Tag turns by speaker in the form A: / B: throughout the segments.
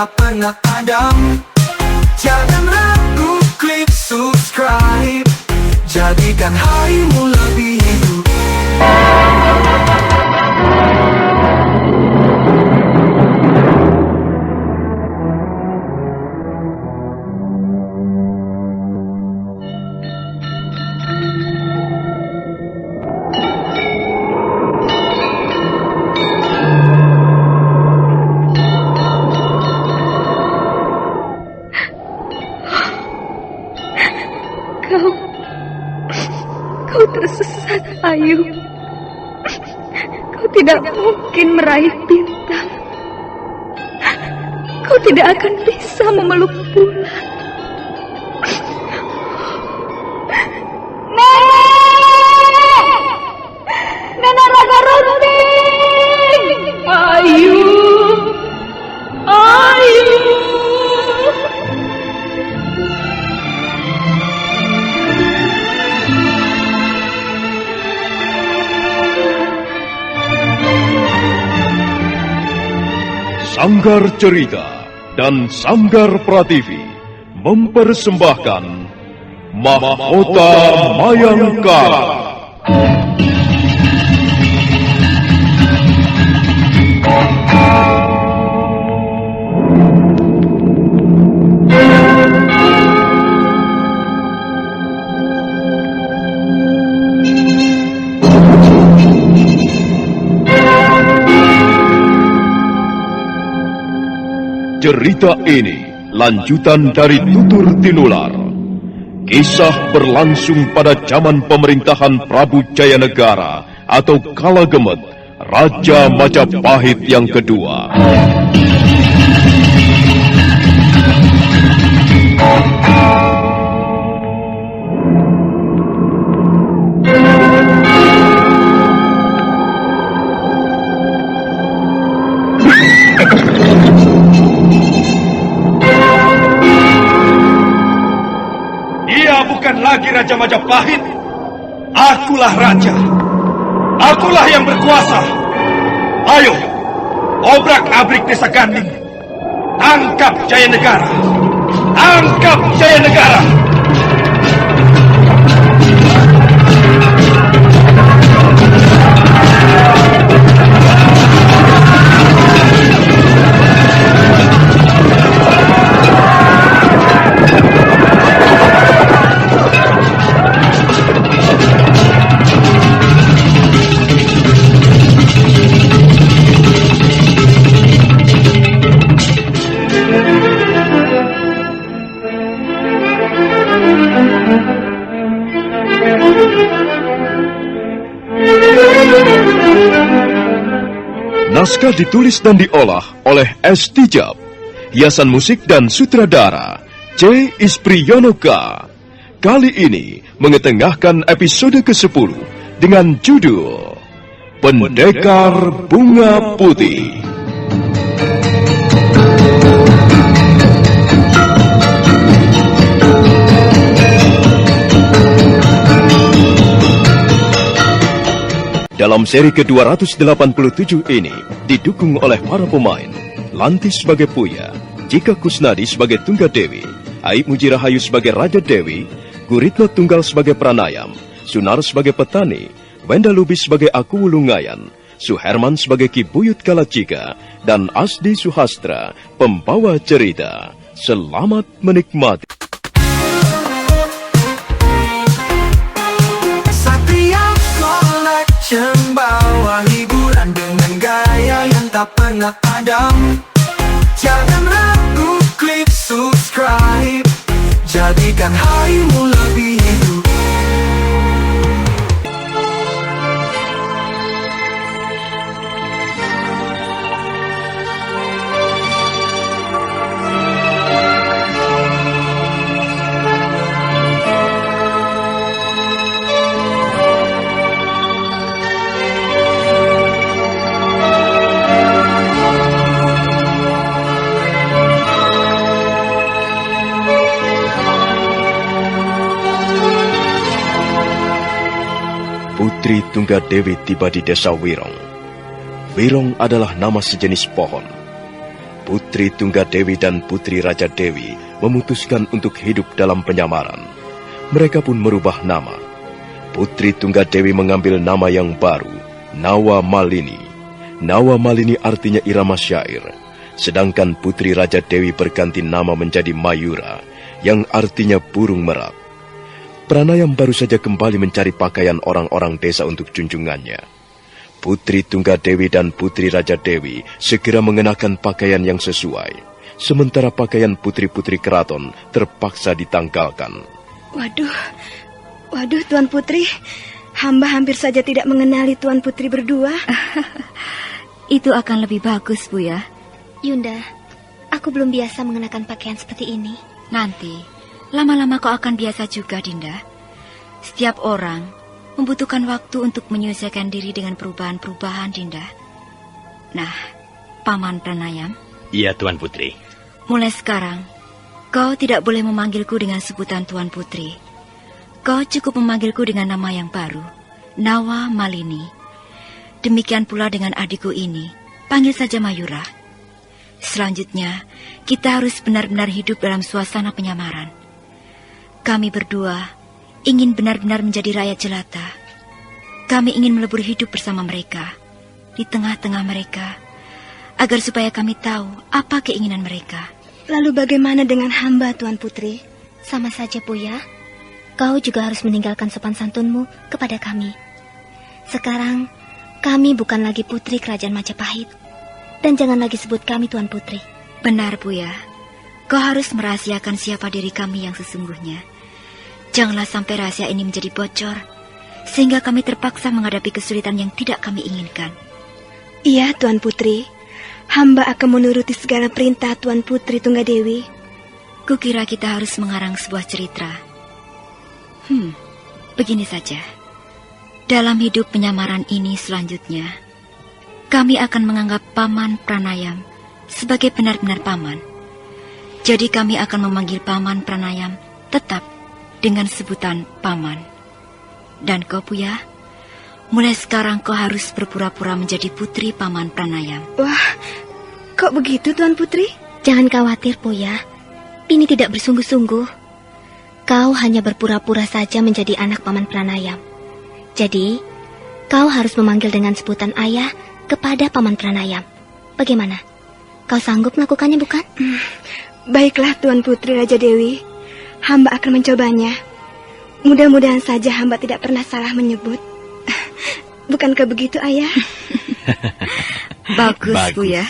A: tak pernah padam. Jangan ragu, klik subscribe, jadikan harimu lebih hidup.
B: Kau tersesat, Ayu. Kau tidak mungkin meraih bintang. Kau tidak akan bisa memeluk bulan. Nenek Raga Runting! Ayu! Ayu!
C: Sanggar Cerita dan Sanggar Prativi mempersembahkan Mahkota Mayangkara. Cerita ini lanjutan dari Tutur Tinular. Kisah berlangsung pada zaman pemerintahan Prabu Jayanegara atau Kala Gemet, Raja Majapahit yang kedua.
D: Bukan lagi Raja Majapahit. Akulah raja. Akulah yang berkuasa. Ayo, obrak-abrik desa Ganding. Tangkap Jayanegara. Tangkap Jayanegara.
C: Naskah ditulis dan diolah oleh S. Tijab. Hiasan musik dan sutradara C. Ispriyonoka. Kali ini mengetengahkan episode ke-10 dengan judul Pendekar Bunga Putih. Dalam seri ke-287 ini didukung oleh para pemain Lanti sebagai Puya, Jika Kusnadi sebagai Tunggadewi, Aib Mujirahayu sebagai Raja Dewi, Guritno Tunggal sebagai Pranayam, Sunar sebagai Petani, Wenda Lubis sebagai Aku Wulungayan, Suherman sebagai Ki Buyut Kalacika, dan Asdi Suhastra, pembawa cerita. Selamat menikmati.
A: Bawa hiburan dengan gaya yang tak pernah padam. Jangan ragu, klik subscribe, jadikan harimu lebih hidup.
C: Putri Tunggadewi tiba di desa Wirong. Wirong adalah nama sejenis pohon. Putri Tunggadewi dan Putri Raja Dewi memutuskan untuk hidup dalam penyamaran. Mereka pun merubah nama. Putri Tunggadewi mengambil nama yang baru, Nawa Malini. Nawa Malini artinya irama syair. Sedangkan Putri Raja Dewi berganti nama menjadi Mayura, yang artinya burung merak. Pranayam baru saja kembali mencari pakaian orang-orang desa untuk junjungannya. Putri Tunggadewi dan Putri Raja Dewi segera mengenakan pakaian yang sesuai, sementara pakaian putri-putri keraton terpaksa ditanggalkan.
E: Waduh, Tuan Putri, hamba hampir saja tidak mengenali Tuan Putri berdua.
B: Itu akan lebih bagus, Buya.
E: Yunda, aku belum biasa mengenakan pakaian seperti ini.
F: Nanti, lama-lama kau akan biasa juga, Dinda. Setiap orang membutuhkan waktu untuk menyelesaikan diri dengan perubahan-perubahan, Dinda. Nah, Paman Pranayam.
G: Iya, Tuan Putri.
F: Mulai sekarang, kau tidak boleh memanggilku dengan sebutan Tuan Putri. Kau cukup memanggilku dengan nama yang baru, Nawa Malini. Demikian pula dengan adikku ini, panggil saja Mayura. Selanjutnya, kita harus benar-benar hidup dalam suasana penyamaran. Kami berdua ingin benar-benar menjadi rakyat jelata. Kami ingin melebur hidup bersama mereka, di tengah-tengah mereka, agar supaya kami tahu apa keinginan mereka.
E: Lalu bagaimana dengan hamba, Tuan Putri?
H: Sama saja, Buya. Kau juga harus meninggalkan sopan santunmu kepada kami. Sekarang, kami bukan lagi putri kerajaan Majapahit. Dan jangan lagi sebut kami Tuan Putri.
F: Benar, Buya. Kau harus merahasiakan siapa diri kami yang sesungguhnya. Janganlah sampai rahasia ini menjadi bocor, sehingga kami terpaksa menghadapi kesulitan yang tidak kami inginkan.
E: Iya, Tuan Putri. Hamba akan menuruti segala perintah Tuan Putri Tunggadewi.
F: Kukira kita harus mengarang sebuah cerita. Begini saja. Dalam hidup penyamaran ini selanjutnya, kami akan menganggap Paman Pranayam sebagai benar-benar paman. Jadi kami akan memanggil Paman Pranayam tetap dengan sebutan Paman. Dan kau, Buya, mulai sekarang kau harus berpura-pura menjadi putri Paman Pranayam.
E: Wah, kok begitu, Tuan Putri?
H: Jangan khawatir, Buya. Ini tidak bersungguh-sungguh. Kau hanya berpura-pura saja menjadi anak Paman Pranayam. Jadi, kau harus memanggil dengan sebutan ayah kepada Paman Pranayam. Bagaimana? Kau sanggup melakukannya, bukan?
E: Baiklah, Tuan Putri Raja Dewi. Hamba akan mencobanya. Mudah-mudahan saja hamba tidak pernah salah menyebut. Bukankah begitu, Ayah?
F: Bagus, Buya.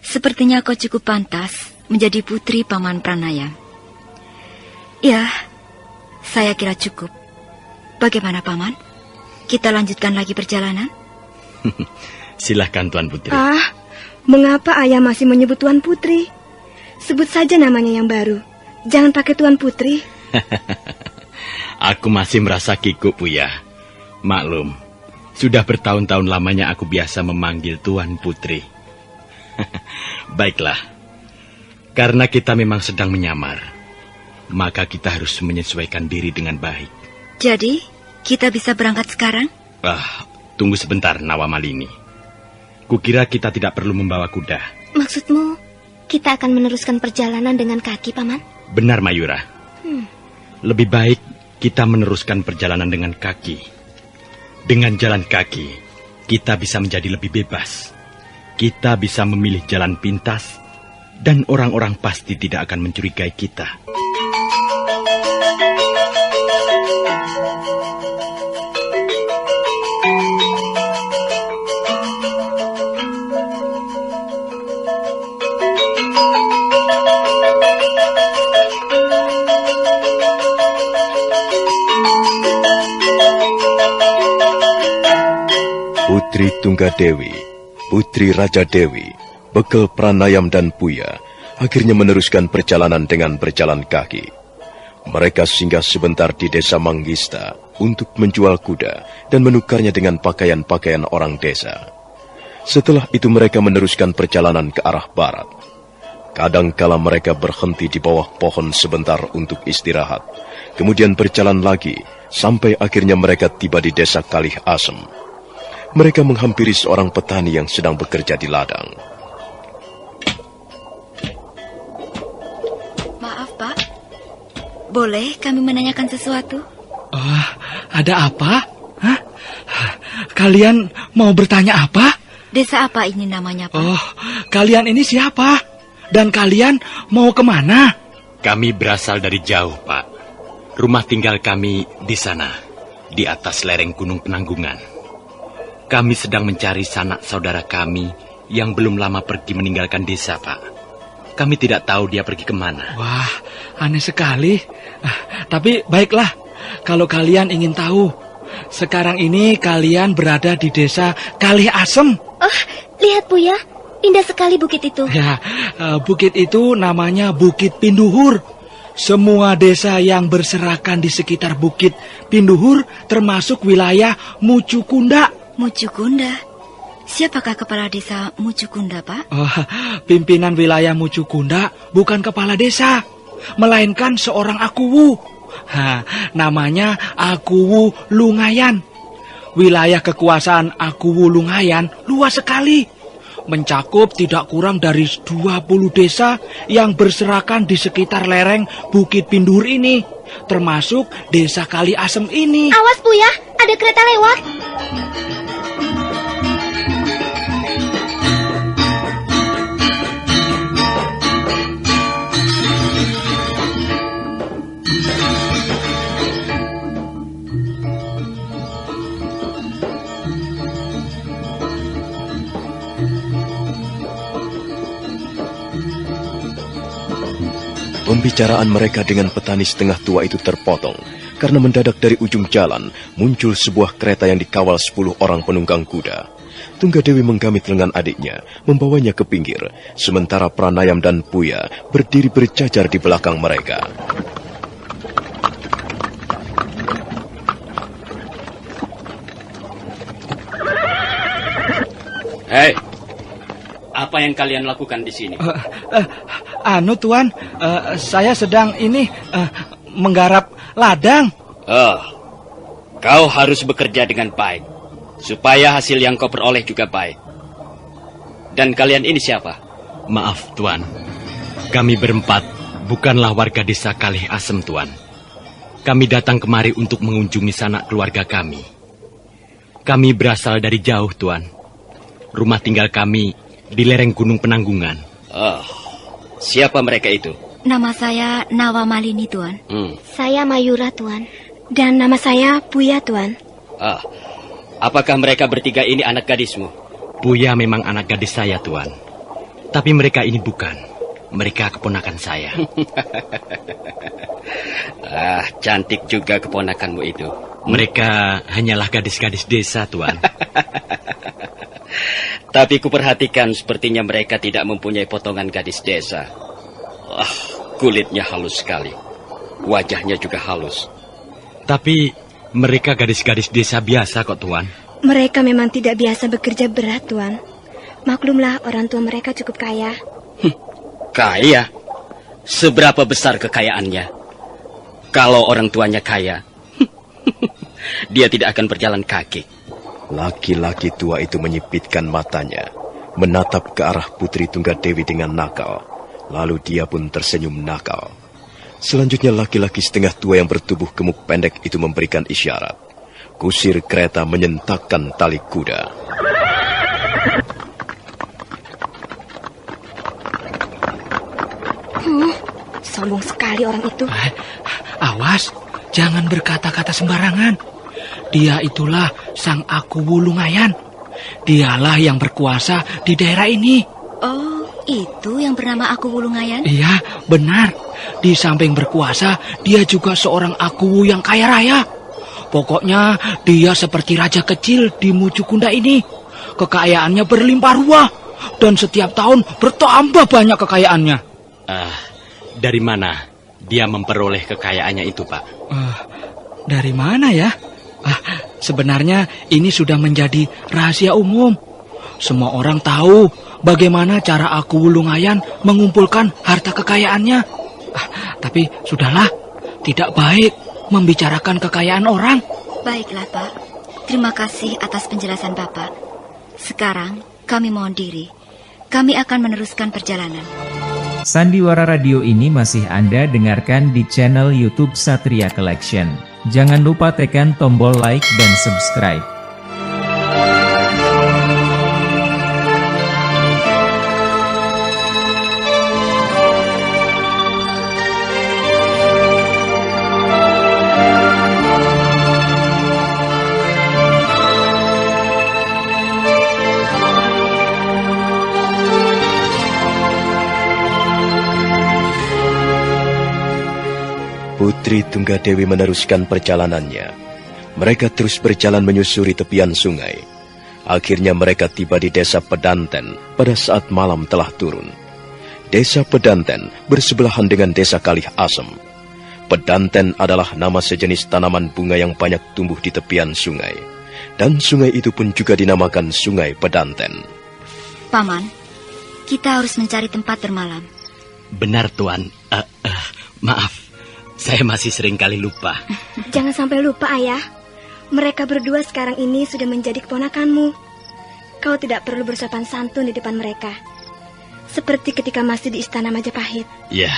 F: Sepertinya kau cukup pantas menjadi putri Paman Pranayam. Ya, saya kira cukup. Bagaimana, Paman? Kita lanjutkan lagi perjalanan?
G: Silahkan, Tuan Putri.
E: Mengapa Ayah masih menyebut Tuan Putri? Sebut saja namanya yang baru. Jangan pakai Tuan Putri.
G: Aku masih merasa kikuk, Buya. Maklum, sudah bertahun-tahun lamanya aku biasa memanggil Tuan Putri. Baiklah, karena kita memang sedang menyamar, maka kita harus menyesuaikan diri dengan baik.
F: Jadi, kita bisa berangkat sekarang?
G: Tunggu sebentar, Nawa Malini. Kukira kita tidak perlu membawa kuda.
H: Maksudmu, kita akan meneruskan perjalanan dengan kaki, Paman?
G: Benar, Mayura. Lebih baik kita meneruskan perjalanan dengan kaki. Dengan jalan kaki, kita bisa menjadi lebih bebas. Kita bisa memilih jalan pintas, dan orang-orang pasti tidak akan mencurigai kita.
C: Putri Tunggadewi, Putri Raja Dewi, Bekal Pranayam dan Buya akhirnya meneruskan perjalanan dengan berjalan kaki. Mereka singgah sebentar di desa Manggista untuk menjual kuda dan menukarnya dengan pakaian-pakaian orang desa. Setelah itu mereka meneruskan perjalanan ke arah barat. Kadangkala mereka berhenti di bawah pohon sebentar untuk istirahat, kemudian berjalan lagi sampai akhirnya mereka tiba di desa Kalih Asem. Mereka menghampiri seorang petani yang sedang bekerja di ladang.
F: boleh kami menanyakan sesuatu?
I: Oh, ada apa? Hah? Kalian mau bertanya apa?
F: Desa apa ini namanya, Pak?
I: Oh, kalian ini siapa? Dan kalian mau kemana?
G: Kami berasal dari jauh, Pak. Rumah tinggal kami di sana, di atas lereng Gunung Penanggungan. Kami sedang mencari sanak saudara kami yang belum lama pergi meninggalkan desa, Pak. Kami tidak tahu dia pergi kemana.
I: Wah, aneh sekali. Tapi baiklah, kalau kalian ingin tahu. Sekarang ini kalian berada di desa Kalih Asem.
H: Oh, lihat Buya, indah sekali bukit itu.
I: Ya, bukit itu namanya Bukit Pinduhur. Semua desa yang berserakan di sekitar Bukit Pinduhur termasuk wilayah Mucukunda.
F: Mucukunda? Siapakah kepala desa Mucukunda, Pak?
I: Oh, pimpinan wilayah Mucukunda bukan kepala desa, melainkan seorang akuwu. Namanya Akuwu Lungayan. Wilayah kekuasaan Akuwu Lungayan luas sekali, mencakup tidak kurang dari 20 desa yang berserakan di sekitar lereng Bukit Pinduhur ini, termasuk desa Kalih Asem ini.
H: Awas Buya, ada kereta lewat.
C: Pembicaraan mereka dengan petani setengah tua itu terpotong karena mendadak dari ujung jalan muncul sebuah kereta yang dikawal 10 orang penunggang kuda. Tunggadewi menggamit lengan adiknya, membawanya ke pinggir, sementara Pranayam dan Puya berdiri berjajar di belakang mereka.
J: Hei, apa yang kalian lakukan di sini?
I: Tuan, saya sedang menggarap ladang.
J: Oh, kau harus bekerja dengan baik, supaya hasil yang kau peroleh juga baik. Dan kalian ini siapa?
G: Maaf, Tuan. Kami berempat bukanlah warga desa Kalih Asem, Tuan. Kami datang kemari untuk mengunjungi sanak keluarga kami. Kami berasal dari jauh, Tuan. Rumah tinggal kami di lereng Gunung Penanggungan.
J: Oh, siapa mereka itu?
F: Nama saya Nawa Malini, Tuan.
H: Saya Mayura, Tuan. Dan nama saya Puya, Tuan.
J: Ah, apakah mereka bertiga ini anak gadismu?
G: Puya memang anak gadis saya, Tuan. Tapi mereka ini bukan. Mereka keponakan saya.
J: Cantik juga keponakanmu itu.
G: Mereka hanyalah gadis-gadis desa, Tuan.
J: Tapi kuperhatikan sepertinya mereka tidak mempunyai potongan gadis desa. Kulitnya halus sekali. Wajahnya juga halus.
G: Tapi mereka gadis-gadis desa biasa kok, Tuan.
E: Mereka memang tidak biasa bekerja berat, Tuan. Maklumlah orang tua mereka cukup kaya.
J: Kaya? Seberapa besar kekayaannya? Kalau orang tuanya kaya, dia tidak akan berjalan kaki.
C: Laki-laki tua itu menyipitkan matanya, menatap ke arah Putri Tunggadewi dengan nakal. Lalu dia pun tersenyum nakal. Selanjutnya laki-laki setengah tua yang bertubuh gemuk pendek itu memberikan isyarat. Kusir kereta menyentakkan tali kuda.
E: Sombong sekali orang itu.
I: Awas, jangan berkata-kata sembarangan. Dia itulah sang Akuwu Lungayan. Dialah yang berkuasa di daerah ini.
F: Oh, itu yang bernama Akuwu Lungayan?
I: Iya, benar. Di samping berkuasa, dia juga seorang Akuwu yang kaya raya. Pokoknya dia seperti raja kecil di Mucukunda ini. Kekayaannya berlimpah ruah. Dan setiap tahun bertambah banyak kekayaannya.
G: Dari mana dia memperoleh kekayaannya itu, Pak?
I: Dari mana ya? Sebenarnya ini sudah menjadi rahasia umum. Semua orang tahu bagaimana cara Akuwu Lungayan mengumpulkan harta kekayaannya. Tapi sudahlah, tidak baik membicarakan kekayaan orang.
F: Baiklah, Pak. Terima kasih atas penjelasan Bapak. Sekarang kami mohon diri. Kami akan meneruskan perjalanan.
K: Sandiwara Radio ini masih Anda dengarkan di channel YouTube Satria Collection. Jangan lupa tekan tombol like dan subscribe.
C: Putri Tunggadewi meneruskan perjalanannya. Mereka terus berjalan menyusuri tepian sungai. Akhirnya mereka tiba di desa Pedanten pada saat malam telah turun. Desa Pedanten bersebelahan dengan desa Kalih Asem. Pedanten adalah nama sejenis tanaman bunga yang banyak tumbuh di tepian sungai. Dan sungai itu pun juga dinamakan Sungai Pedanten.
F: Paman, kita harus mencari tempat bermalam.
G: Benar, Tuan. Maaf. Saya masih sering kali lupa.
E: Jangan sampai lupa, Ayah. Mereka berdua sekarang ini sudah menjadi keponakanmu. Kau tidak perlu bersopan santun di depan mereka. Seperti ketika masih di istana Majapahit.
G: Iya.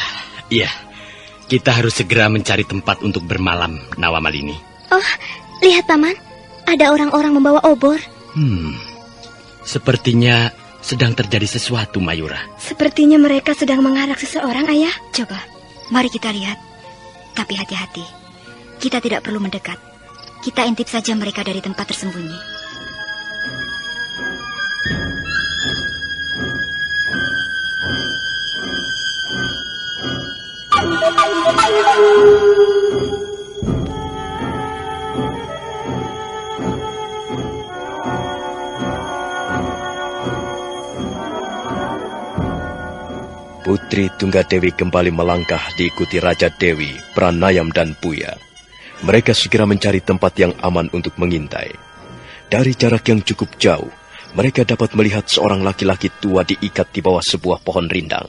G: Kita harus segera mencari tempat untuk bermalam, Nawa Malini.
H: Oh, lihat Paman. Ada orang-orang membawa obor.
G: Sepertinya sedang terjadi sesuatu, Mayura.
E: Sepertinya mereka sedang mengarak seseorang, Ayah.
F: Coba, mari kita lihat. Tapi hati-hati, kita tidak perlu mendekat. Kita intip saja mereka dari tempat tersembunyi.
C: Putri Tunggadewi kembali melangkah diikuti Raja Dewi, Pranayam dan Puya. Mereka segera mencari tempat yang aman untuk mengintai. Dari jarak yang cukup jauh, mereka dapat melihat seorang laki-laki tua diikat di bawah sebuah pohon rindang.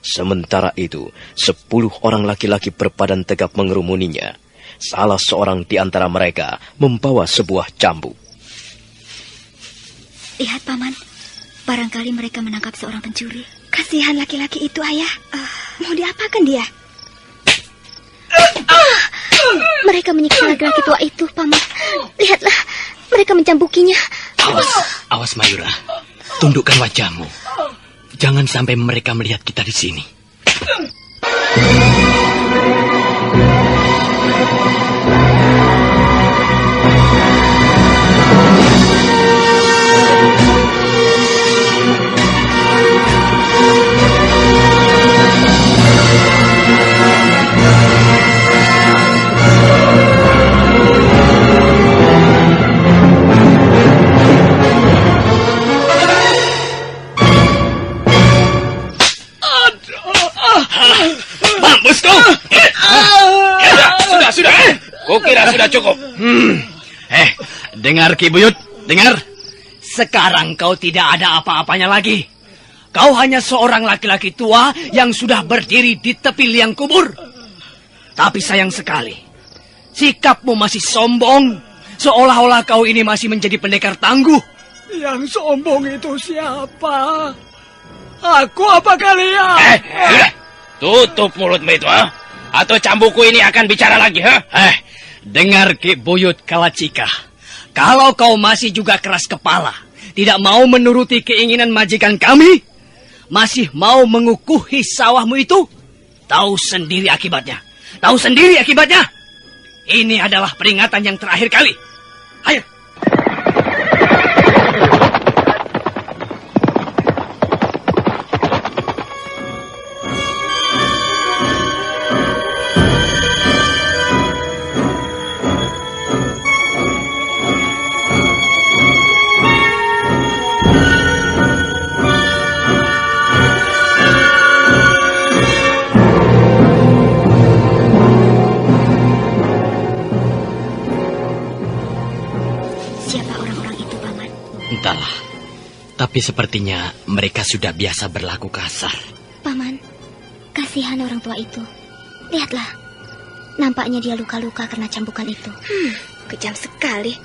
C: Sementara itu, 10 orang laki-laki berbadan tegap mengerumuninya. Salah seorang di antara mereka membawa sebuah cambuk.
F: Lihat, Paman. Barangkali mereka menangkap seorang pencuri.
E: Kasihan laki-laki itu, Ayah. Mau diapakan dia?
H: Mereka menyiksa laki-laki tua itu, Paman. Lihatlah, mereka mencambukinya.
G: Awas Mayura. Tundukkan wajahmu. Jangan sampai mereka melihat kita di sini.
J: Kukira sudah cukup.
G: Dengar Ki Buyut, dengar.
L: Sekarang kau tidak ada apa-apanya lagi. Kau hanya seorang laki-laki tua yang sudah berdiri di tepi liang kubur. Tapi sayang sekali, sikapmu masih sombong, seolah-olah kau ini masih menjadi pendekar tangguh.
I: Yang sombong itu siapa? Aku apa kalian?
J: Sudah. Tutup mulutmu itu, ha? Atau cambukku ini akan bicara lagi, ha?
L: Dengar Ki Buyut Kalacika. Kalau kau masih juga keras kepala, tidak mau menuruti keinginan majikan kami, masih mau mengukuhi sawahmu itu, tahu sendiri akibatnya. Tahu sendiri akibatnya. Ini adalah peringatan yang terakhir kali. Ayo.
G: Tapi sepertinya mereka sudah biasa berlaku kasar.
H: Paman, kasihan orang tua itu. Lihatlah, nampaknya dia luka-luka karena cambukan itu.
E: Kejam sekali.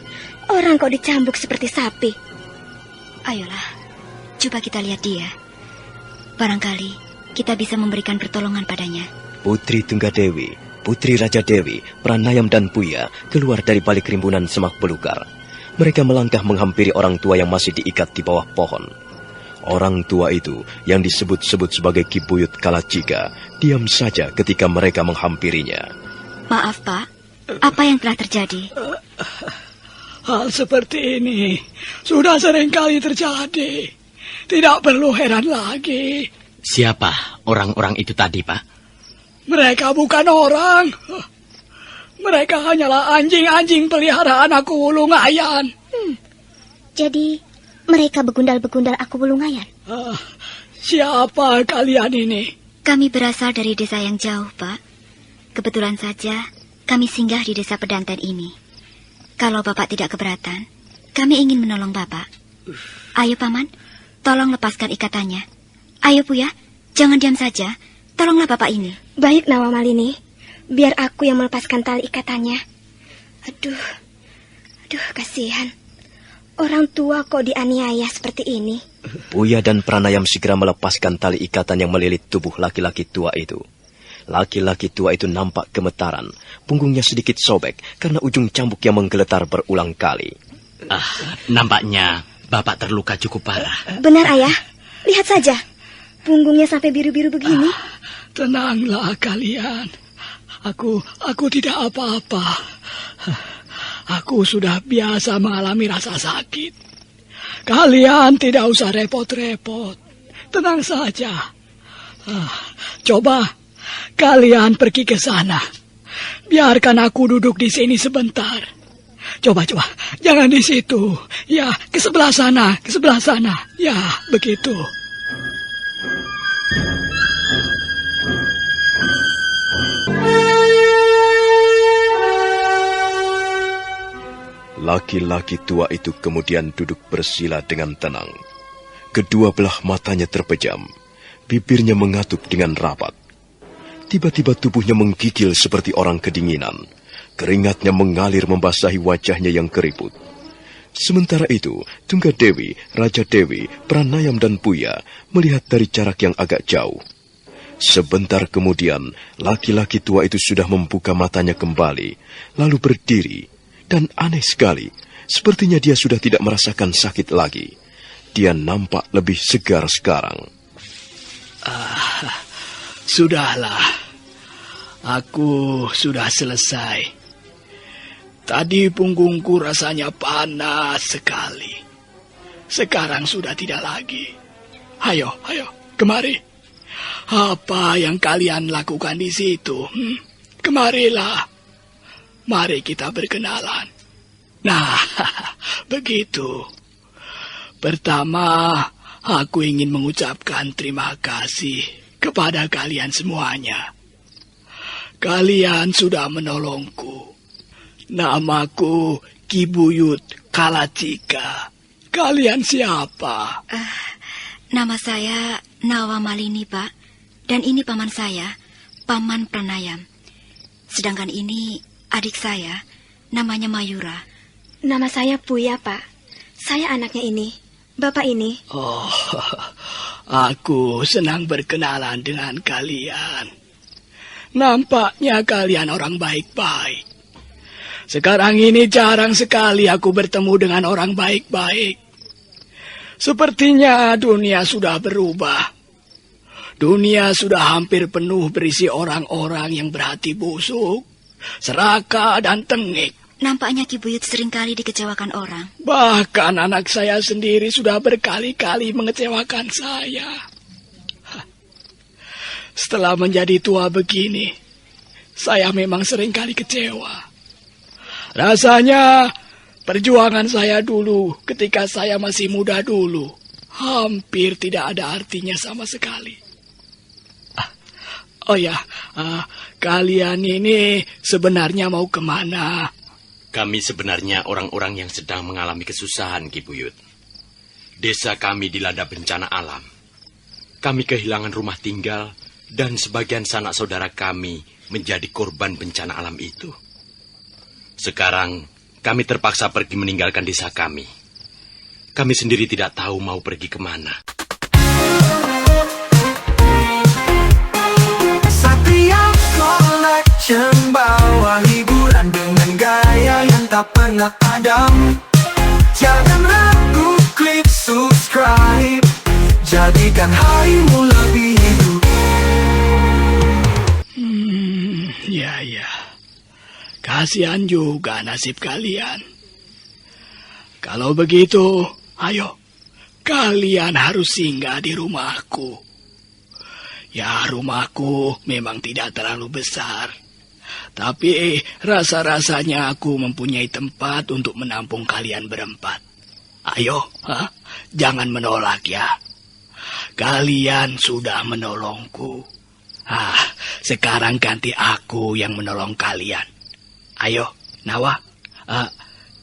E: Orang kok dicambuk seperti sapi.
F: Ayolah, coba kita lihat dia. Barangkali kita bisa memberikan pertolongan padanya.
C: Putri Tunggadewi, Putri Raja Dewi, Pranayam dan Puya keluar dari balik rimbunan semak belukar. Mereka melangkah menghampiri orang tua yang masih diikat di bawah pohon. Orang tua itu yang disebut-sebut sebagai Ki Buyut Kalacika diam saja ketika mereka menghampirinya.
F: Maaf, Pak. Apa yang telah terjadi?
L: Hal seperti ini sudah sering kali terjadi. Tidak perlu heran lagi.
G: Siapa orang-orang itu tadi, Pak?
L: Mereka bukan orang. Mereka hanyalah anjing-anjing peliharaan aku Lungayan.
H: Jadi mereka begundal-begundal aku Lungayan.
L: Siapa kalian ini?
F: Kami berasal dari desa yang jauh, Pak. Kebetulan saja kami singgah di desa Pedanten ini. Kalau Bapak tidak keberatan, kami ingin menolong Bapak. Ayo, Paman, tolong lepaskan ikatannya. Ayo, Puya, jangan diam saja. Tolonglah Bapak ini.
E: Baik, Nawa Malini. Biar aku yang melepaskan tali ikatannya. Aduh, kasihan. Orang tua kok dianiaya seperti ini.
C: Puya dan Pranayam segera melepaskan tali ikatan yang melilit tubuh laki-laki tua itu. Laki-laki tua itu nampak gemetaran. Punggungnya sedikit sobek karena ujung cambuk yang menggeletar berulang kali.
G: Nampaknya Bapak terluka cukup parah.
E: Benar, Ayah. Lihat saja. Punggungnya sampai biru-biru begini.
L: Tenanglah kalian. Aku tidak apa-apa. Aku sudah biasa mengalami rasa sakit. Kalian tidak usah repot-repot. Tenang saja. Coba kalian pergi ke sana. Biarkan aku duduk di sini sebentar. Coba. Jangan di situ. Ya, ke sebelah sana. Ya, begitu.
C: Laki-laki tua itu kemudian duduk bersila dengan tenang. Kedua belah matanya terpejam, bibirnya mengatup dengan rapat. Tiba-tiba tubuhnya menggigil seperti orang kedinginan. Keringatnya mengalir membasahi wajahnya yang keriput. Sementara itu, Tunggadewi, Raja Dewi, Pranayam dan Puya melihat dari jarak yang agak jauh. Sebentar kemudian, laki-laki tua itu sudah membuka matanya kembali, lalu berdiri. Dan aneh sekali, sepertinya dia sudah tidak merasakan sakit lagi. Dia nampak lebih segar sekarang.
L: Sudahlah, aku sudah selesai. Tadi punggungku rasanya panas sekali. Sekarang sudah tidak lagi. Ayo, kemari. Apa yang kalian lakukan di situ? Kemarilah. Mari kita berkenalan. Nah, begitu. Pertama, aku ingin mengucapkan terima kasih kepada kalian semuanya. Kalian sudah menolongku. Namaku Ki Buyut Kalacika. Kalian siapa?
F: Nama saya Nawa Malini, Pak. Dan ini paman saya, Paman Pranayam. Sedangkan ini adik saya, namanya Mayura.
E: Nama saya Puya, Pak. Saya anaknya ini. Bapak ini.
L: Oh, aku senang berkenalan dengan kalian. Nampaknya kalian orang baik-baik. Sekarang ini jarang sekali aku bertemu dengan orang baik-baik. Sepertinya dunia sudah berubah. Dunia sudah hampir penuh berisi orang-orang yang berhati busuk, serakah dan tengik.
F: Nampaknya Ki Buyut seringkali dikecewakan orang.
L: Bahkan anak saya sendiri sudah berkali-kali mengecewakan saya. Setelah menjadi tua begini, saya memang seringkali kecewa. Rasanya perjuangan saya dulu ketika saya masih muda dulu hampir tidak ada artinya sama sekali. Oh ya, kalian ini sebenarnya mau kemana?
G: Kami sebenarnya orang-orang yang sedang mengalami kesusahan, Ki Buyut. Desa kami dilanda bencana alam. Kami kehilangan rumah tinggal dan sebagian sanak saudara kami menjadi korban bencana alam itu. Sekarang kami terpaksa pergi meninggalkan desa kami. Kami sendiri tidak tahu mau pergi kemana.
A: Membawa hiburan dengan gaya yang tak pernah padam. Jangan ragu, klik subscribe, jadikan harimu lebih hidup.
L: Ya. Kasihan juga nasib kalian. Kalau begitu, ayo, kalian harus singgah di rumahku. Ya, rumahku memang tidak terlalu besar. Tapi rasa-rasanya aku mempunyai tempat untuk menampung kalian berempat. Ayo, jangan menolak ya. Kalian sudah menolongku. Sekarang ganti aku yang menolong kalian. Ayo, Nawa.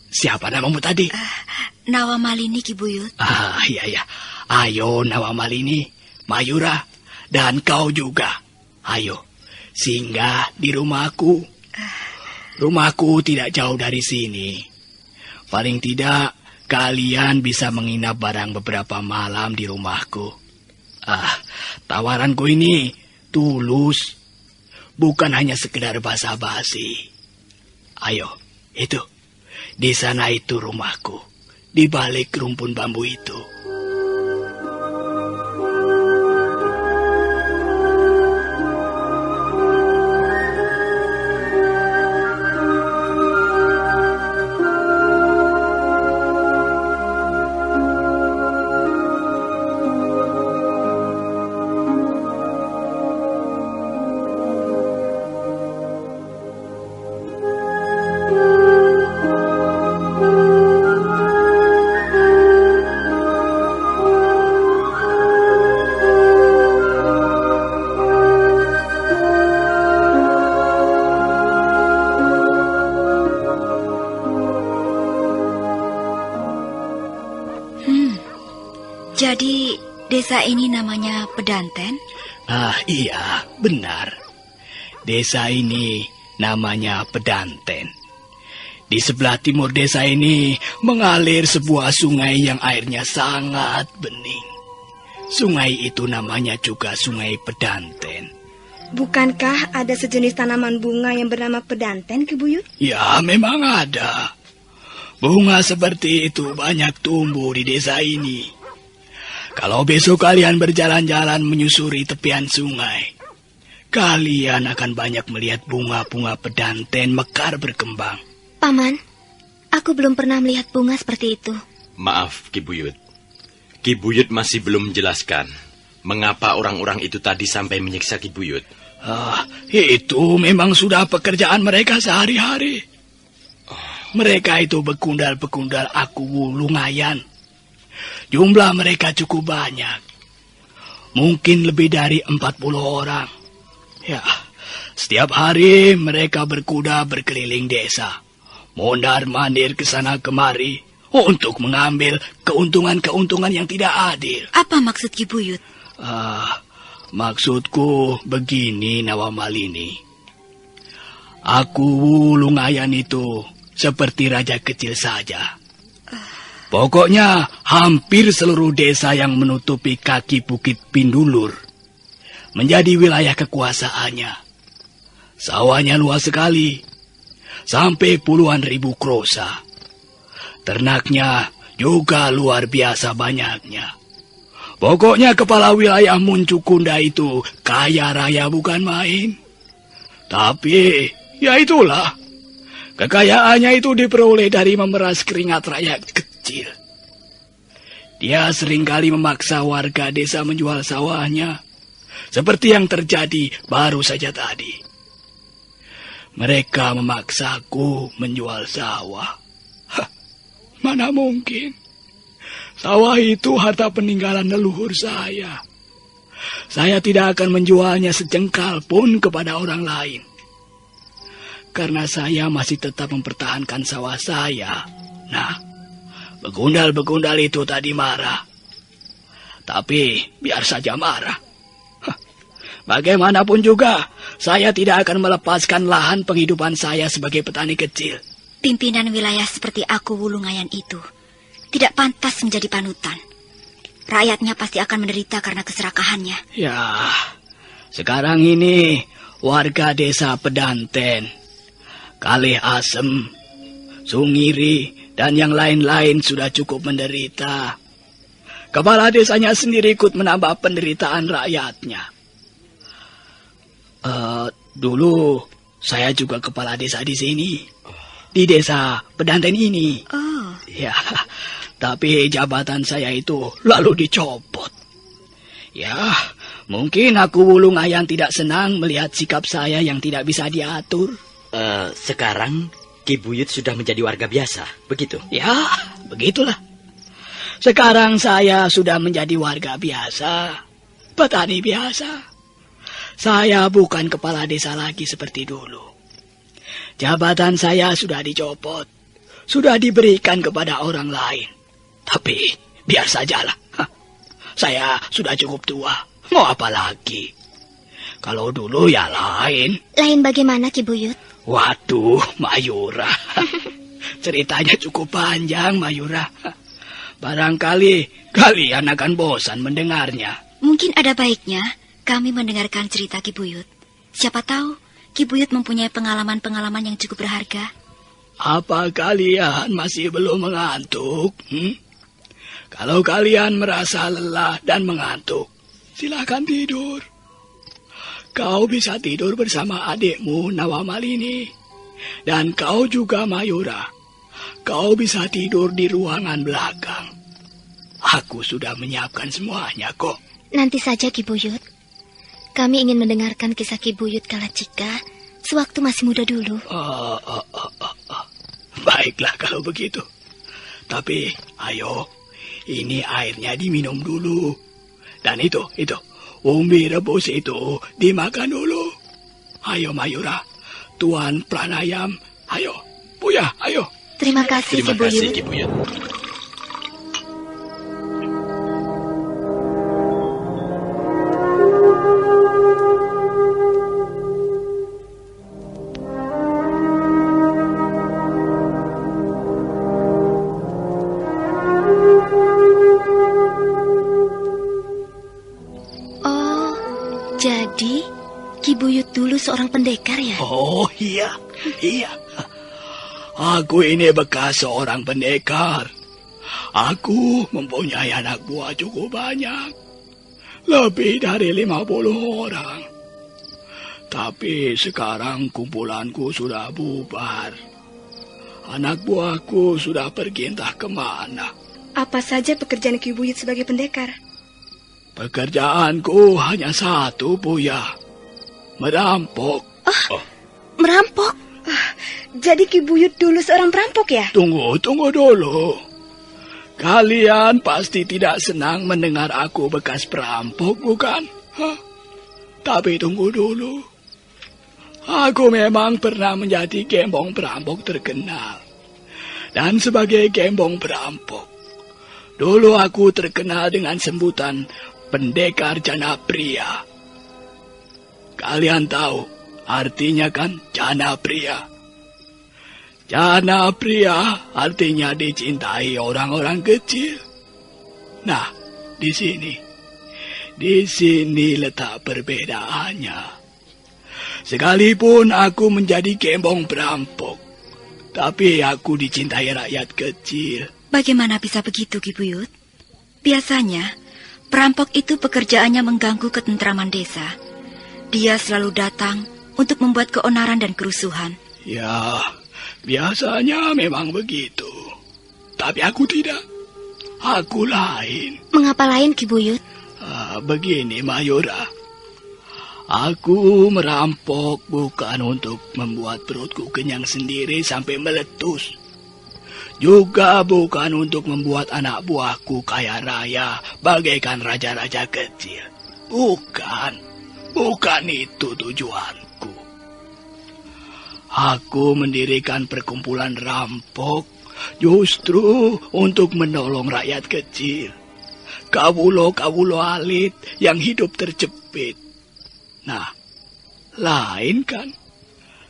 L: Siapa namamu tadi?
F: Nawa Malini, Ki Buyut.
L: Iya. Ayo, Nawa Malini, Mayura. Dan kau juga. Ayo, singgah di rumahku. Rumahku tidak jauh dari sini. Paling tidak, kalian bisa menginap barang beberapa malam di rumahku. Tawaranku ini tulus. Bukan hanya sekedar basa-basi. Ayo, itu. Di sana itu rumahku. Di balik rumpun bambu itu.
F: Jadi desa ini namanya Pedanten?
L: Iya, benar. Desa ini namanya Pedanten. Di sebelah timur desa ini mengalir sebuah sungai yang airnya sangat bening. Sungai itu namanya juga Sungai Pedanten.
E: Bukankah ada sejenis tanaman bunga yang bernama pedanten, Ki Buyut?
L: Ya, memang ada. Bunga seperti itu banyak tumbuh di desa ini. Kalau besok kalian berjalan-jalan menyusuri tepian sungai, kalian akan banyak melihat bunga-bunga pedanten mekar berkembang.
H: Paman, aku belum pernah melihat bunga seperti itu.
G: Maaf, Ki Buyut. Ki Buyut masih belum menjelaskan mengapa orang-orang itu tadi sampai menyiksa Ki Buyut.
L: Itu memang sudah pekerjaan mereka sehari-hari. Mereka itu bekundal-bekundal aku Lungayan. Jumlah mereka cukup banyak. Mungkin lebih dari 40 orang. Ya, setiap hari mereka berkuda berkeliling desa. Mondar-mandir ke sana kemari untuk mengambil keuntungan-keuntungan yang tidak adil.
F: Apa maksud Ki Buyut?
L: Maksudku begini, Nawa Malini. Aku Lungayan itu seperti raja kecil saja. Pokoknya hampir seluruh desa yang menutupi kaki Bukit Pindulur menjadi wilayah kekuasaannya. Sawahnya luas sekali, sampai puluhan ribu krosa. Ternaknya juga luar biasa banyaknya. Pokoknya kepala wilayah Muncukunda itu kaya raya bukan main. Tapi ya itulah, kekayaannya itu diperoleh dari memeras keringat rakyat kecil. Dia seringkali memaksa warga desa menjual sawahnya, seperti yang terjadi baru saja tadi. Mereka memaksaku menjual sawah. Mana mungkin? Sawah itu harta peninggalan leluhur saya. Saya tidak akan menjualnya sejengkal pun kepada orang lain. Karena saya masih tetap mempertahankan sawah saya. Nah, begundal-begundal itu tadi marah. Tapi biar saja marah. Bagaimanapun juga, saya tidak akan melepaskan lahan penghidupan saya sebagai petani kecil.
F: Pimpinan wilayah seperti aku Wulungayan itu tidak pantas menjadi panutan. Rakyatnya pasti akan menderita karena keserakahannya.
L: Ya, sekarang ini warga desa Pedanten, Kalih Asem, Sungiri, dan yang lain-lain sudah cukup menderita. Kepala desanya sendiri ikut menambah penderitaan rakyatnya. Dulu saya juga kepala desa di sini, di desa Pedanten ini. Ya, tapi jabatan saya itu lalu dicopot. Ya, mungkin aku Wulungayan tidak senang melihat sikap saya yang tidak bisa diatur.
J: Sekarang Ki Buyut sudah menjadi warga biasa, begitu?
L: Ya, begitulah. Sekarang saya sudah menjadi warga biasa, petani biasa. Saya bukan kepala desa lagi seperti dulu. Jabatan saya sudah dicopot, sudah diberikan kepada orang lain. Tapi biar sajalah. Saya sudah cukup tua, mau apa lagi? Kalau dulu ya lain.
H: Lain bagaimana, Ki Buyut?
L: Waduh, Mayura. Ceritanya cukup panjang, Mayura. Barangkali kalian akan bosan mendengarnya.
F: Mungkin ada baiknya kami mendengarkan cerita Ki Buyut. Siapa tahu Ki Buyut mempunyai pengalaman-pengalaman yang cukup berharga.
L: Apa kalian masih belum mengantuk? Kalau kalian merasa lelah dan mengantuk, silakan tidur. Kau bisa tidur bersama adikmu Nawamalini. Dan kau juga Mayura. Kau bisa tidur di ruangan belakang. Aku sudah menyiapkan semuanya kok.
H: Nanti saja, Ki Buyut. Kami ingin mendengarkan kisah Ki Buyut Kalacika sewaktu masih muda dulu.
L: Baiklah kalau begitu. Tapi ayo, ini airnya diminum dulu. Dan itu, umbi rebus itu dimakan dulu. Ayo Mayura, Tuan Pranayam, ayo, Buya, ayo.
H: Terima kasih, Ki Buyut.
G: Ki Buyut.
H: Oh, jadi Ki Buyut dulu seorang pendekar ya?
L: Oh iya. Aku ini bekas seorang pendekar. Aku mempunyai anak buah cukup banyak. Lebih dari 50 orang. Tapi sekarang kumpulanku sudah bubar. Anak buahku sudah pergi entah kemana.
E: Apa saja pekerjaan Ki Buyut sebagai pendekar?
L: Pekerjaanku hanya satu, Buya. Merampok.
H: Merampok?
E: Jadi Ki Buyut dulu seorang perampok ya?
L: Tunggu dulu. Kalian pasti tidak senang mendengar aku bekas perampok, bukan? Tapi tunggu dulu. Aku memang pernah menjadi gembong perampok terkenal. Dan sebagai gembong perampok, dulu aku terkenal dengan sebutan pendekar jana pria. Kalian tahu artinya kan jana pria? Jana pria artinya dicintai orang-orang kecil. Nah, di sini letak perbedaannya. Sekalipun aku menjadi gembong perampok, tapi aku dicintai rakyat kecil.
F: Bagaimana bisa begitu, Ki Buyut? Biasanya, perampok itu pekerjaannya mengganggu ketentraman desa. Dia selalu datang untuk membuat keonaran dan kerusuhan.
L: Ya, biasanya memang begitu. Tapi aku tidak. Aku lain.
H: Mengapa lain, Ki Buyut?
L: Begini, Mayura. Aku merampok bukan untuk membuat perutku kenyang sendiri sampai meletus. Juga bukan untuk membuat anak buahku kaya raya bagaikan raja-raja kecil. Bukan itu tujuanku. Aku mendirikan perkumpulan rampok justru untuk menolong rakyat kecil. Kawulo-kawulo alit yang hidup terjepit. Nah, lain kan?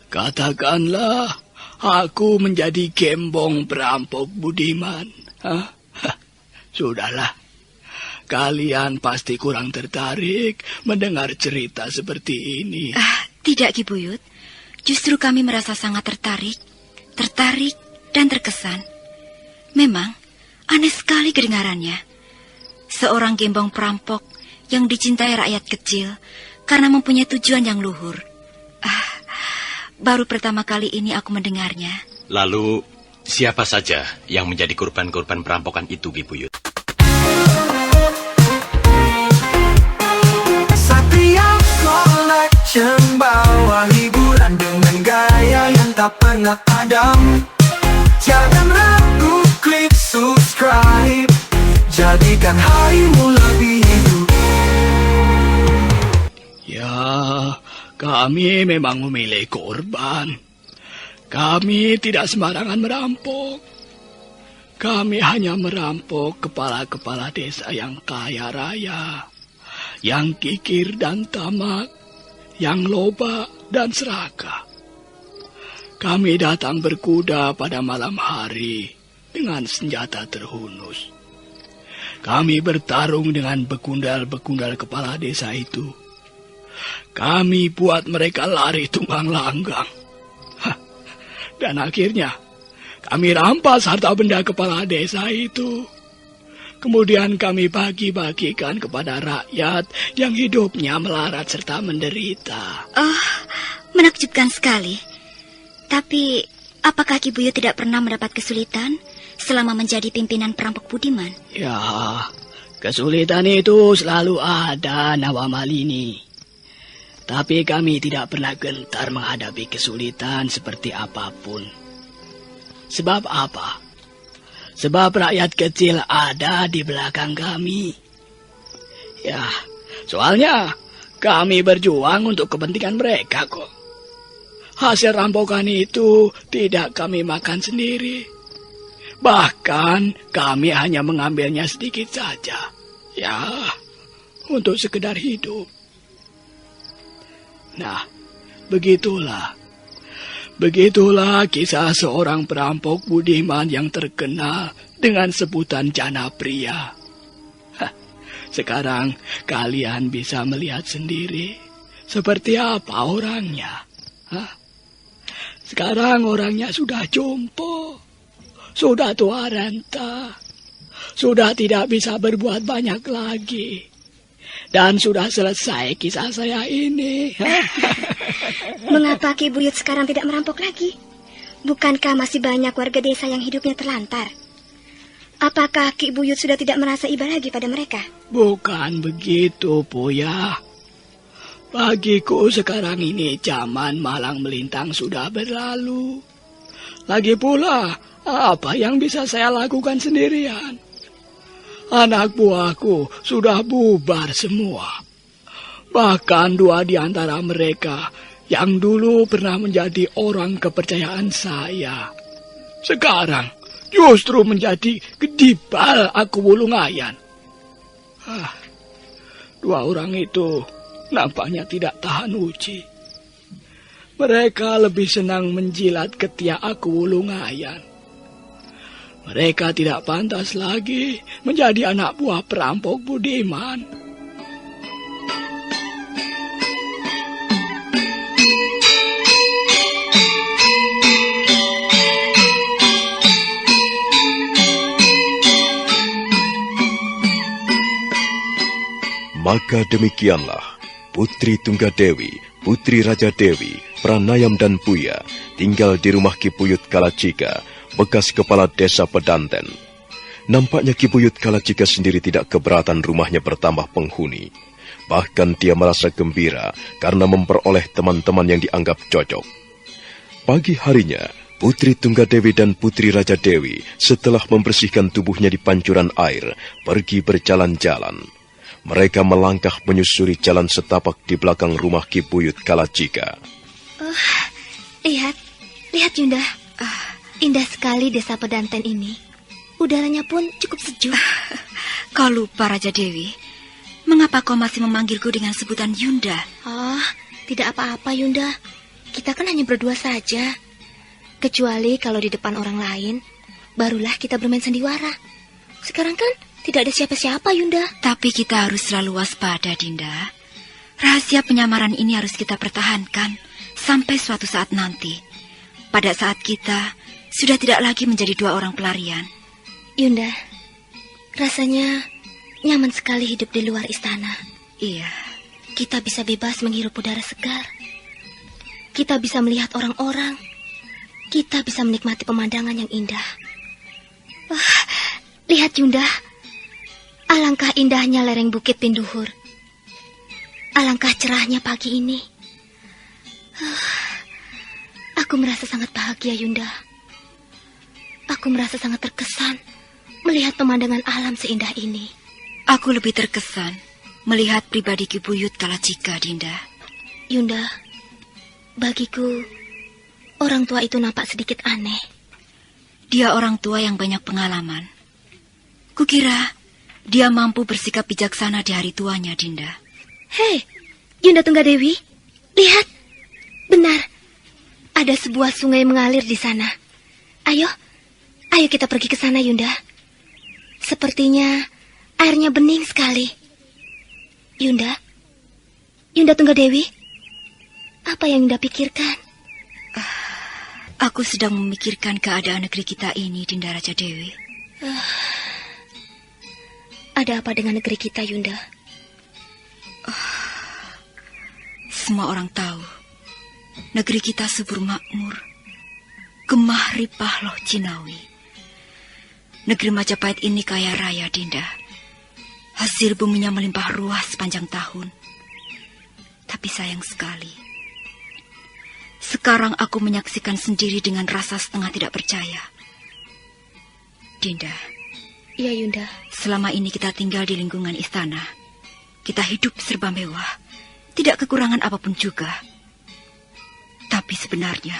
L: Katakanlah aku menjadi gembong perampok budiman. Sudahlah. Kalian pasti kurang tertarik mendengar cerita seperti ini.
F: Tidak, Ki Buyut. Justru kami merasa sangat tertarik dan terkesan. Memang aneh sekali kedengarannya. Seorang gembong perampok yang dicintai rakyat kecil karena mempunyai tujuan yang luhur. Baru pertama kali ini aku mendengarnya.
G: Lalu, siapa saja yang menjadi korban-korban perampokan itu, Ki Buyut?
A: Satria Collection bawa hiburan dengan gaya yang tak pernah padam. Jangan ragu, klik subscribe, jadikan harimu lebih hidup.
L: Ya, kami memang memilih korban. Kami tidak sembarangan merampok. Kami hanya merampok kepala-kepala desa yang kaya raya, yang kikir dan tamak, yang loba dan serakah. Kami datang berkuda pada malam hari dengan senjata terhunus. Kami bertarung dengan bekundal-bekundal kepala desa itu. Kami buat mereka lari tunggang langgang. Dan akhirnya kami rampas harta benda kepala desa itu. Kemudian kami bagi-bagikan kepada rakyat yang hidupnya melarat serta menderita.
B: Oh, menakjubkan sekali. Tapi, apakah Ki Buyut tidak pernah mendapat kesulitan selama menjadi pimpinan perampok budiman?
L: Ya, kesulitan itu selalu ada, Nawa Malini. Tapi kami tidak pernah gentar menghadapi kesulitan seperti apapun. Sebab apa? Sebab rakyat kecil ada di belakang kami. Ya, soalnya kami berjuang untuk kepentingan mereka kok. Hasil rampokan itu tidak kami makan sendiri. Bahkan kami hanya mengambilnya sedikit saja. Ya, untuk sekedar hidup. Nah, begitulah. Begitulah kisah seorang perampok budiman yang terkenal dengan sebutan Jana Pria. Sekarang kalian bisa melihat sendiri seperti apa orangnya. Sekarang orangnya sudah jompo, sudah tua renta, sudah tidak bisa berbuat banyak lagi. Dan sudah selesai kisah saya ini.
E: Mengapa Ki Buyut sekarang tidak merampok lagi? Bukankah masih banyak warga desa yang hidupnya terlantar? Apakah Ki Buyut sudah tidak merasa iba lagi pada mereka?
L: Bukan begitu, Buya. Bagiku sekarang ini zaman malang melintang sudah berlalu. Lagi pula, apa yang bisa saya lakukan sendirian? Anak buahku sudah bubar semua. Bahkan 2 di antara mereka yang dulu pernah menjadi orang kepercayaan saya, sekarang justru menjadi kedibal aku Wulungayan. 2 orang itu nampaknya tidak tahan uji. Mereka lebih senang menjilat ketiak aku Wulungayan. Mereka tidak pantas lagi menjadi anak buah perampok budiman.
C: Maka demikianlah Putri Tunggadewi, Putri Raja Dewi, Pranayam dan Puya tinggal di rumah Ki Buyut Kalacika, bekas kepala desa Pedanten. Nampaknya Ki Buyut Kalacika sendiri tidak keberatan rumahnya bertambah penghuni. Bahkan dia merasa gembira karena memperoleh teman-teman yang dianggap cocok. Pagi harinya, Putri Tunggadewi dan Putri Raja Dewi setelah membersihkan tubuhnya di pancuran air, pergi berjalan-jalan. Mereka melangkah menyusuri jalan setapak di belakang rumah Ki Buyut Kalacika.
H: Lihat Yunda. Indah sekali desa Pedanten ini. Udaranya pun cukup sejuk.
F: Kau lupa, Raja Dewi. Mengapa kau masih memanggilku dengan sebutan Yunda?
H: Tidak apa-apa Yunda. Kita kan hanya berdua saja. Kecuali kalau di depan orang lain, barulah kita bermain sandiwara. Sekarang kan tidak ada siapa-siapa, Yunda.
F: Tapi kita harus selalu waspada, Dinda. Rahasia penyamaran ini harus kita pertahankan sampai suatu saat nanti. Pada saat kita sudah tidak lagi menjadi dua orang pelarian.
H: Yunda, rasanya nyaman sekali hidup di luar istana.
F: Iya.
H: Kita bisa bebas menghirup udara segar. Kita bisa melihat orang-orang. Kita bisa menikmati pemandangan yang indah. Wah, lihat Yunda. Alangkah indahnya lereng Bukit Pinduhur. Alangkah cerahnya pagi ini. Aku merasa sangat bahagia, Yunda. Aku merasa sangat terkesan melihat pemandangan alam seindah ini.
F: Aku lebih terkesan melihat pribadi Ki Buyut Kalacika, Dinda.
H: Yunda, bagiku orang tua itu nampak sedikit aneh.
F: Dia orang tua yang banyak pengalaman. Kukira dia mampu bersikap bijaksana di hari tuanya, Dinda.
H: Hei, Yunda Tunggadewi, lihat. Benar, ada sebuah sungai mengalir di sana. Ayo kita pergi ke sana, Yunda. Sepertinya airnya bening sekali. Yunda Tunggadewi, apa yang Yunda pikirkan?
F: Aku sedang memikirkan keadaan negeri kita ini, Dinda Raja Dewi.
H: Ada apa dengan negeri kita, Yunda?
F: Semua orang tahu, negeri kita subur makmur, gemah ripah loh Cinawi. Negeri Majapahit ini kaya raya, Dinda. Hasil buminya melimpah ruah sepanjang tahun. Tapi sayang sekali, sekarang aku menyaksikan sendiri dengan rasa setengah tidak percaya. Dinda.
H: Iya, Yunda.
F: Selama ini kita tinggal di lingkungan istana. Kita hidup serba mewah, tidak kekurangan apapun juga. Tapi sebenarnya,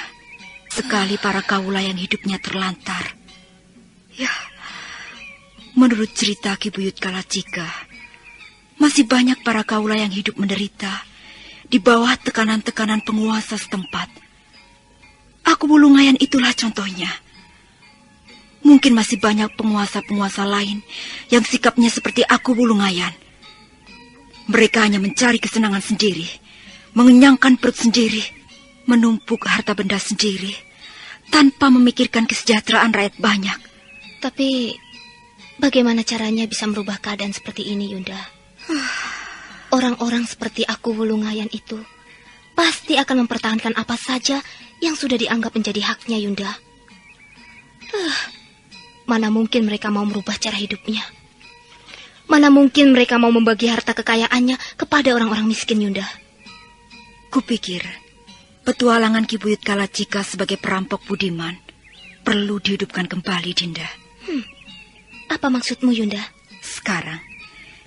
F: sekali para kaula yang hidupnya terlantar. Ya, menurut cerita Ki Buyut Kalacika, masih banyak para kaula yang hidup menderita di bawah tekanan-tekanan penguasa setempat. Aku Wulungayan itulah contohnya. Mungkin masih banyak penguasa-penguasa lain yang sikapnya seperti aku Wulungayan. Mereka hanya mencari kesenangan sendiri, mengenyangkan perut sendiri, menumpuk harta benda sendiri, tanpa memikirkan kesejahteraan rakyat banyak.
H: Tapi bagaimana caranya bisa merubah keadaan seperti ini, Yunda? Orang-orang seperti aku Wulungayan itu pasti akan mempertahankan apa saja yang sudah dianggap menjadi haknya, Yunda. Mana mungkin mereka mau merubah cara hidupnya? Mana mungkin mereka mau membagi harta kekayaannya kepada orang-orang miskin, Yunda?
F: Kupikir petualangan Ki Buyut Kalacika sebagai perampok budiman perlu dihidupkan kembali, Dinda.
H: Apa maksudmu, Yunda?
F: Sekarang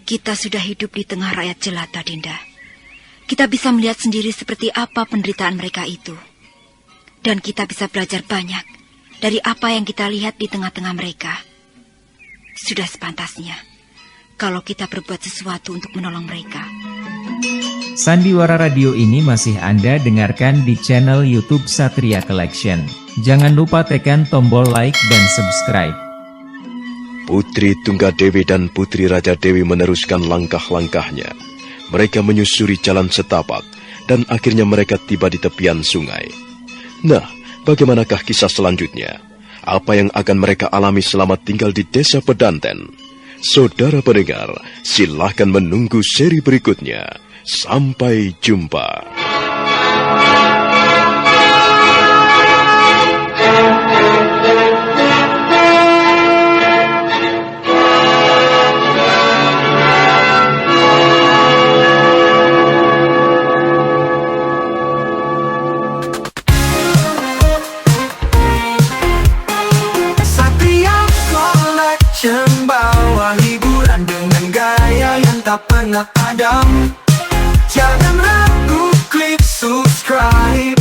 F: kita sudah hidup di tengah rakyat jelata, Dinda. Kita bisa melihat sendiri seperti apa penderitaan mereka itu. Dan kita bisa belajar banyak dari apa yang kita lihat di tengah-tengah mereka. Sudah sepantasnya kalau kita berbuat sesuatu untuk menolong mereka.
K: Sandiwara Radio ini masih Anda dengarkan di channel YouTube Satria Collection. Jangan lupa tekan tombol like dan subscribe.
C: Putri Tunggadewi dan Putri Raja Dewi meneruskan langkah-langkahnya. Mereka menyusuri jalan setapak dan akhirnya mereka tiba di tepian sungai. Nah, bagaimanakah kisah selanjutnya? Apa yang akan mereka alami selama tinggal di desa Pedanten? Saudara pendengar, silahkan menunggu seri berikutnya. Sampai jumpa.
A: Bawa hiburan dengan gaya yang tak pernah padam. Jangan ragu, klik subscribe.